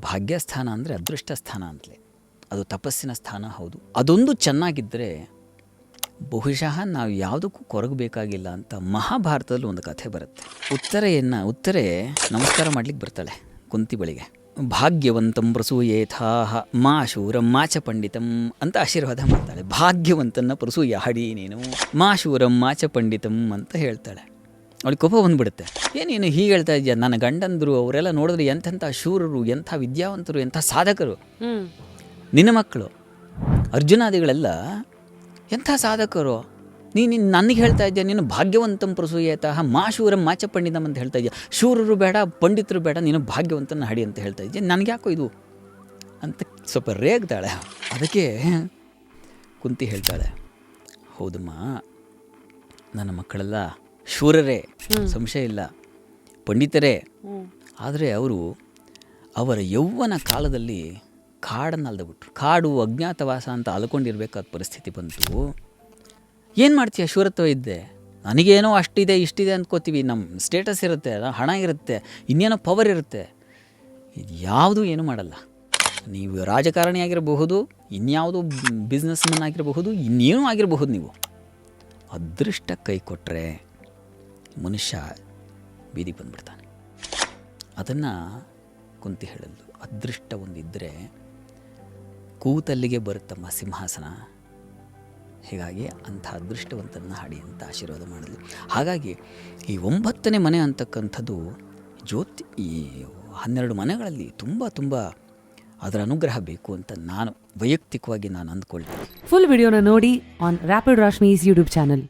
ಭಾಗ್ಯಸ್ಥಾನ ಅಂದರೆ ಅದೃಷ್ಟ ಸ್ಥಾನ ಅಂತಲೇ, ಅದು ತಪಸ್ಸಿನ ಸ್ಥಾನ ಹೌದು. ಅದೊಂದು ಚೆನ್ನಾಗಿದ್ದರೆ ಬಹುಶಃ ನಾವು ಯಾವುದಕ್ಕೂ ಕೊರಗಬೇಕಾಗಿಲ್ಲ ಅಂತ ಮಹಾಭಾರತದಲ್ಲಿ ಒಂದು ಕಥೆ ಬರುತ್ತೆ. ಉತ್ತರೆ ನಮಸ್ಕಾರ ಮಾಡ್ಲಿಕ್ಕೆ ಬರ್ತಾಳೆ ಕುಂತಿ ಬಳಿಗೆ. ಭಾಗ್ಯವಂತಂ ಪ್ರಸೂಯೇಥಾಹ ಮಾ ಶೂರಂ ಮಾಚ ಪಂಡಿತಂ ಅಂತ ಆಶೀರ್ವಾದ ಮಾಡ್ತಾಳೆ. ಭಾಗ್ಯವಂತನ ಪ್ರಸೂಯ ಹಡಿ ನೀನು, ಮಾ ಶೂರಂ ಮಾಚ ಪಂಡಿತಂ ಅಂತ ಹೇಳ್ತಾಳೆ. ಅವಳಿಗೆ ಕೋಪ ಬಂದುಬಿಡುತ್ತೆ. ಏನೇನು ಹೀಗೆ ಹೇಳ್ತಾ ಇದೆಯಾ, ನನ್ನ ಗಂಡಂದರು ಅವರೆಲ್ಲ ನೋಡಿದ್ರೆ ಎಂಥೆಂಥ ಶೂರರು, ಎಂಥ ವಿದ್ಯಾವಂತರು, ಎಂಥ ಸಾಧಕರು. ನಿನ್ನ ಮಕ್ಕಳು ಅರ್ಜುನಾದಿಗಳೆಲ್ಲ ಎಂಥ ಸಾಧಕರು, ನೀನು ನನಗೆ ಹೇಳ್ತಾ ಇದ್ದೀಯ ನೀನು ಭಾಗ್ಯವಂತಂ ಪ್ರಸೂಯೇತಃ ಮಾ ಶೂರಂ ಮಾಚ ಪಂಡಿತಂ ಅಂತ ಹೇಳ್ತಾ ಇದೆಯಾ. ಶೂರರು ಬೇಡ, ಪಂಡಿತರು ಬೇಡ, ನೀನು ಭಾಗ್ಯವಂತನ ಹಡಿ ಅಂತ ಹೇಳ್ತಾ ಇದೆಯಾ, ನನಗೆ ಯಾಕೋ ಇದು ಅಂತ ಸ್ವಲ್ಪ ರೇಗ್ತಾಳೆ. ಅದಕ್ಕೆ ಕುಂತಿ ಹೇಳ್ತಾಳೆ, ಹೌದಮ್ಮ, ನನ್ನ ಮಕ್ಕಳೆಲ್ಲ ಶೂರರೇ, ಸಂಶಯ ಇಲ್ಲ, ಪಂಡಿತರೇ. ಆದರೆ ಅವರ ಯೌವನ ಕಾಲದಲ್ಲಿ ಕಾಡನ್ನು ಅಲ್ದಬಿಟ್ರು. ಕಾಡು ಅಜ್ಞಾತವಾಸ ಅಂತ ಅಲ್ಕೊಂಡಿರ್ಬೇಕಾದ ಪರಿಸ್ಥಿತಿ ಬಂತು. ಏನು ಮಾಡ್ತೀಯ, ಶೂರತ್ವ ಇದ್ದೆ, ನನಗೇನೋ ಅಷ್ಟಿದೆ ಇಷ್ಟಿದೆ ಅಂದ್ಕೋತೀವಿ, ನಮ್ಮ ಸ್ಟೇಟಸ್ ಇರುತ್ತೆ, ಹಣ ಇರುತ್ತೆ, ಇನ್ನೇನೋ ಪವರ್ ಇರುತ್ತೆ. ಇದು ಯಾವುದೂ ಏನೂ ಮಾಡಲ್ಲ. ನೀವು ರಾಜಕಾರಣಿ ಆಗಿರಬಹುದು, ಇನ್ಯಾವುದೋ ಬಿಸ್ನೆಸ್ ಮನ್ ಆಗಿರಬಹುದು, ಇನ್ನೇನೂ ಆಗಿರಬಹುದು. ನೀವು ಅದೃಷ್ಟ ಕೈ ಕೊಟ್ಟರೆ ಮನುಷ್ಯ ಬೀದಿ ಬಂದುಬಿಡ್ತಾನೆ. ಅದನ್ನು ಕುಂತಿ ಹೇಳಲು, ಅದೃಷ್ಟ ಒಂದಿದ್ದರೆ ಕೂತಲ್ಲಿಗೆ ಬರುತ್ತಮ್ಮ ಸಿಂಹಾಸನ. ಹೀಗಾಗಿ ಅಂಥ ಅದೃಷ್ಟವಂತನ ಹಾಡಿ ಅಂತ ಆಶೀರ್ವಾದ ಮಾಡಿದ್ಲು. ಹಾಗಾಗಿ ಈ 9ನೇ ಮನೆ ಅಂತಕ್ಕಂಥದ್ದು ಈ 12 ಮನೆಗಳಲ್ಲಿ ತುಂಬ ಅದರ ಅನುಗ್ರಹ ಬೇಕು ಅಂತ ನಾನು ವೈಯಕ್ತಿಕವಾಗಿ ಅಂದ್ಕೊಳ್ತೀನಿ. ಫುಲ್ ವಿಡಿಯೋನ ನೋಡಿ ಆನ್ ರ್ಯಾಪಿಡ್ ರಾಶ್ಮೀಸ್ ಯೂಟ್ಯೂಬ್ ಚಾನಲ್.